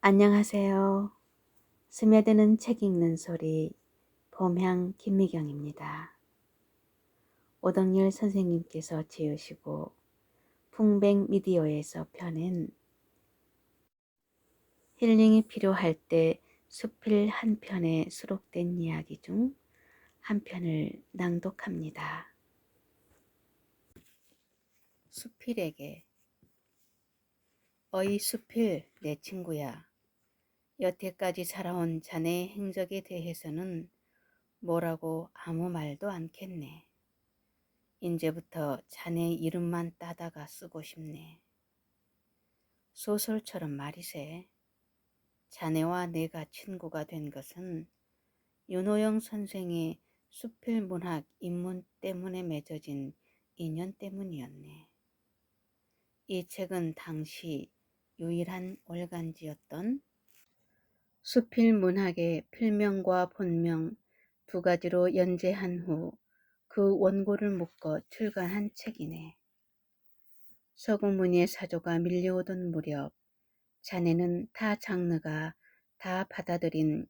안녕하세요. 스며드는 책 읽는 소리 봄향 김미경입니다. 오덕열 선생님께서 지으시고 풍백 미디어에서 펴낸 힐링이 필요할 때 수필 한 편에 수록된 이야기 중 한 편을 낭독합니다. 수필에게. 어이 수필, 내 친구야. 여태까지 살아온 자네의 행적에 대해서는 뭐라고 아무 말도 않겠네. 인제부터 자네 이름만 따다가 쓰고 싶네. 소설처럼 말이세. 자네와 내가 친구가 된 것은 윤호영 선생의 수필문학 입문 때문에 맺어진 인연 때문이었네. 이 책은 당시 유일한 월간지였던 수필문학의 필명과 본명 두 가지로 연재한 후 그 원고를 묶어 출간한 책이네. 서구문예 사조가 밀려오던 무렵 자네는 타 장르가 다 받아들인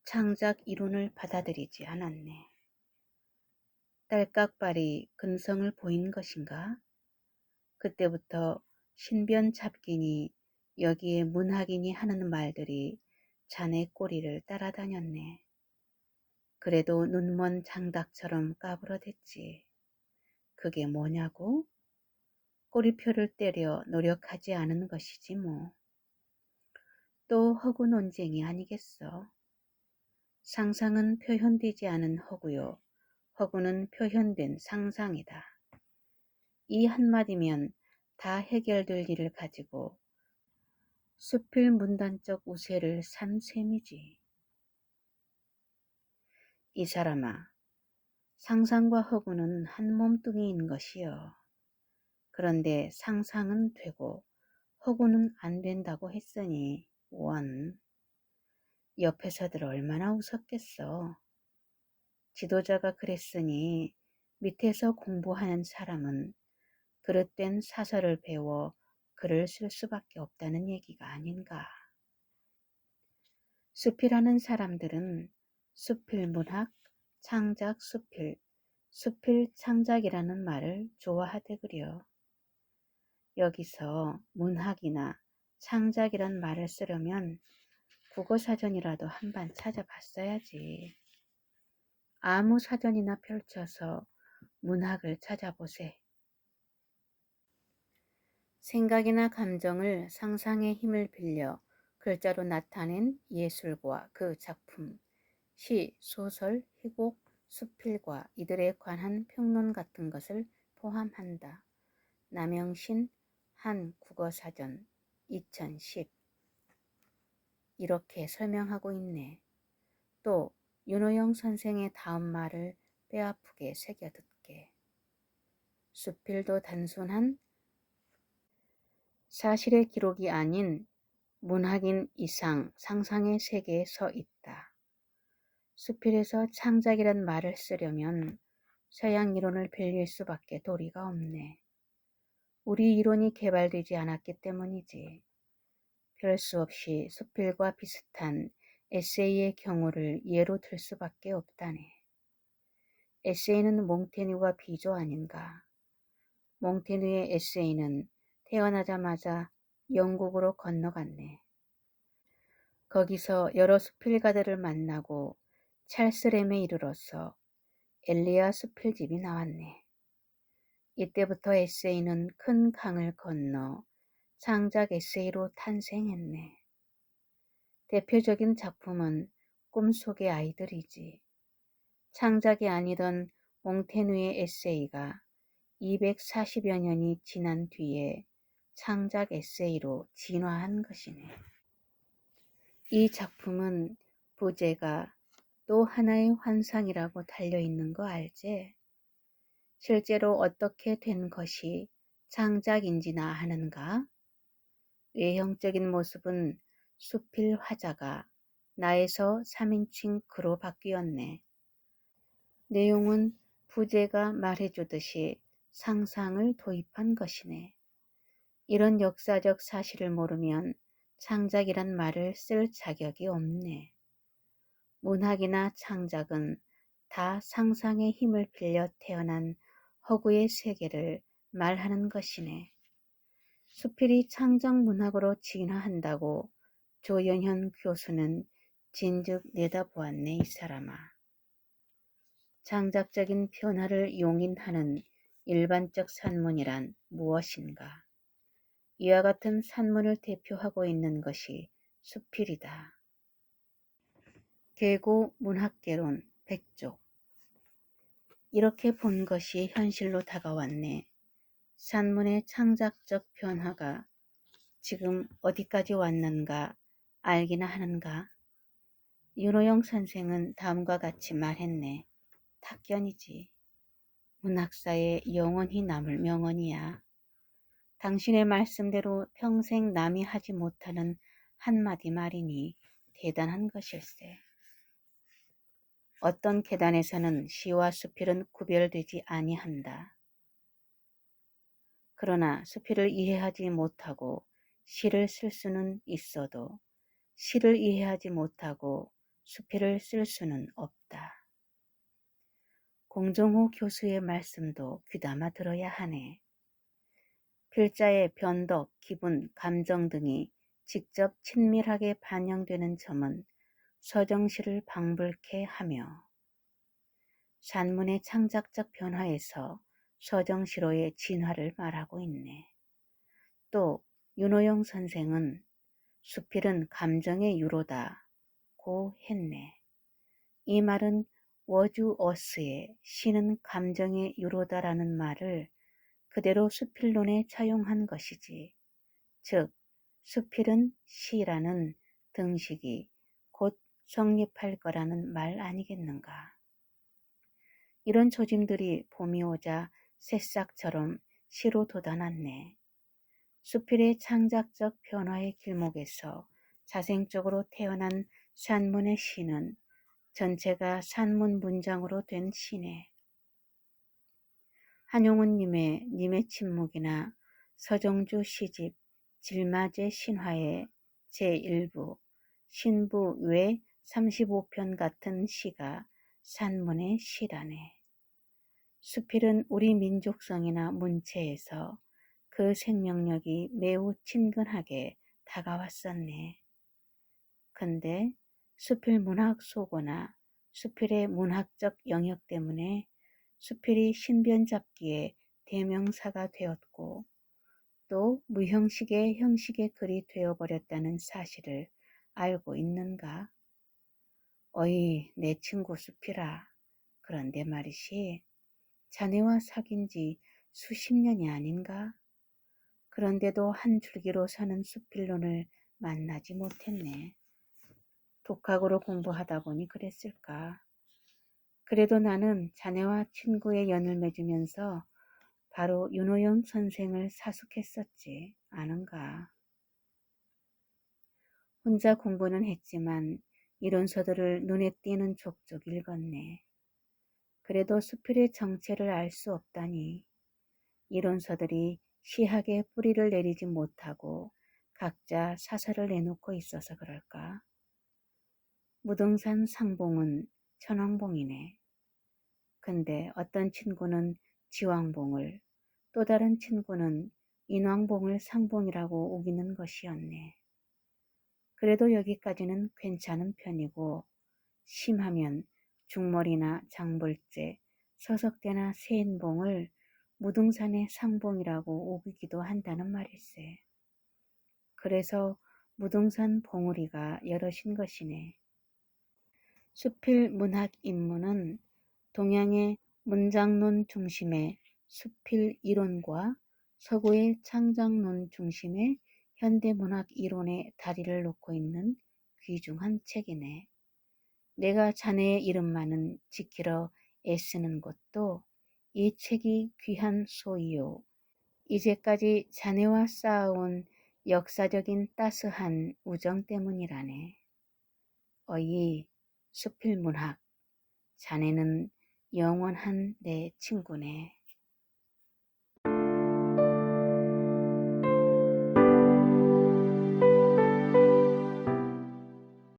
창작 이론을 받아들이지 않았네. 딸깍발이 근성을 보인 것인가? 그때부터 신변 잡기니 여기에 문학인이 하는 말들이 자네 꼬리를 따라다녔네. 그래도 눈먼 장닭처럼 까불어댔지. 그게 뭐냐고? 꼬리표를 때려 노력하지 않은 것이지 뭐. 또 허구 논쟁이 아니겠어. 상상은 표현되지 않은 허구요. 허구는 표현된 상상이다. 이 한마디면 다 해결될 일을 가지고 수필 문단적 우세를 산 셈이지. 이 사람아, 상상과 허구는 한 몸뚱이인 것이요. 그런데 상상은 되고 허구는 안 된다고 했으니 원. 옆에서들 얼마나 웃었겠어. 지도자가 그랬으니 밑에서 공부하는 사람은 그릇된 사설을 배워 글을 쓸 수밖에 없다는 얘기가 아닌가. 수필하는 사람들은 수필문학, 창작 수필, 수필 창작이라는 말을 좋아하되 그려. 여기서 문학이나 창작이란 말을 쓰려면 국어사전이라도 한번 찾아봤어야지. 아무 사전이나 펼쳐서 문학을 찾아보세. 생각이나 감정을 상상의 힘을 빌려 글자로 나타낸 예술과 그 작품, 시, 소설, 희곡, 수필과 이들에 관한 평론 같은 것을 포함한다. 남영신 한국어사전 2010 이렇게 설명하고 있네. 또 윤호영 선생의 다음 말을 뼈아프게 새겨듣게. 수필도 단순한 사실의 기록이 아닌 문학인 이상 상상의 세계에 서 있다. 수필에서 창작이란 말을 쓰려면 서양 이론을 빌릴 수밖에 도리가 없네. 우리 이론이 개발되지 않았기 때문이지. 별 수 없이 수필과 비슷한 에세이의 경우를 예로 들 수밖에 없다네. 에세이는 몽테뉴가 비조 아닌가. 몽테뉴의 에세이는 태어나자마자 영국으로 건너갔네. 거기서 여러 수필가들을 만나고 찰스램에 이르러서 엘리야 수필집이 나왔네. 이때부터 에세이는 큰 강을 건너 창작 에세이로 탄생했네. 대표적인 작품은 꿈속의 아이들이지. 창작이 아니던 몽테뉴의 에세이가 240여 년이 지난 뒤에 창작 에세이로 진화한 것이네. 이 작품은 부제가 또 하나의 환상이라고 달려있는 거 알지? 실제로 어떻게 된 것이 창작인지나 하는가? 외형적인 모습은 수필 화자가 나에서 3인칭 그로 바뀌었네. 내용은 부제가 말해주듯이 상상을 도입한 것이네. 이런 역사적 사실을 모르면 창작이란 말을 쓸 자격이 없네. 문학이나 창작은 다 상상의 힘을 빌려 태어난 허구의 세계를 말하는 것이네. 수필이 창작 문학으로 진화한다고 조영현 교수는 진즉 내다보았네. 이 사람아. 창작적인 변화를 용인하는 일반적 산문이란 무엇인가? 이와 같은 산문을 대표하고 있는 것이 수필이다. 계고 문학개론 100쪽. 이렇게 본 것이 현실로 다가왔네. 산문의 창작적 변화가 지금 어디까지 왔는가 알기나 하는가? 윤호영 선생은 다음과 같이 말했네. 탁견이지. 문학사에 영원히 남을 명언이야. 당신의 말씀대로 평생 남이 하지 못하는 한마디 말이니 대단한 것일세. 어떤 계단에서는 시와 수필은 구별되지 아니한다. 그러나 수필을 이해하지 못하고 시를 쓸 수는 있어도 시를 이해하지 못하고 수필을 쓸 수는 없다. 공정호 교수의 말씀도 귀담아 들어야 하네. 필자의 변덕, 기분, 감정 등이 직접 친밀하게 반영되는 점은 서정시를 방불케 하며 산문의 창작적 변화에서 서정시로의 진화를 말하고 있네. 또 윤호영 선생은 수필은 감정의 유로다고 했네. 이 말은 워주 어스의 시는 감정의 유로다라는 말을 그대로 수필론에 차용한 것이지. 즉 수필은 시라는 등식이 곧 성립할 거라는 말 아니겠는가. 이런 조짐들이 봄이 오자 새싹처럼 시로 돋아났네. 수필의 창작적 변화의 길목에서 자생적으로 태어난 산문의 시는 전체가 산문 문장으로 된 시네. 한용운님의 님의 침묵이나 서정주 시집 질마제 신화의 제1부 신부 외 35편 같은 시가 산문의 시라네. 수필은 우리 민족성이나 문체에서 그 생명력이 매우 친근하게 다가왔었네. 근데 수필 문학 소고나 수필의 문학적 영역 때문에 수필이 신변잡기의 대명사가 되었고 또 무형식의 형식의 글이 되어버렸다는 사실을 알고 있는가? 어이 내 친구 수필아. 그런데 말이시 자네와 사귄 지 수십 년이 아닌가? 그런데도 한 줄기로 서는 수필론을 만나지 못했네. 독학으로 공부하다 보니 그랬을까? 그래도 나는 자네와 친구의 연을 맺으면서 바로 윤호영 선생을 사숙했었지 아는가. 혼자 공부는 했지만 이론서들을 눈에 띄는 족족 읽었네. 그래도 수필의 정체를 알 수 없다니. 이론서들이 시학에 뿌리를 내리지 못하고 각자 사설을 내놓고 있어서 그럴까. 무등산 상봉은 천왕봉이네. 근데 어떤 친구는 지왕봉을 또 다른 친구는 인왕봉을 상봉이라고 우기는 것이었네. 그래도 여기까지는 괜찮은 편이고 심하면 중몰이나 장불제, 서석대나 세인봉을 무등산의 상봉이라고 우기기도 한다는 말일세. 그래서 무등산 봉우리가 여럿인 것이네. 수필 문학 입문은 동양의 문장론 중심의 수필 이론과 서구의 창작론 중심의 현대문학 이론의 다리를 놓고 있는 귀중한 책이네. 내가 자네의 이름만은 지키러 애쓰는 것도 이 책이 귀한 소이요. 이제까지 자네와 쌓아온 역사적인 따스한 우정 때문이라네. 어이 수필문학, 자네는 영원한 내 친구네.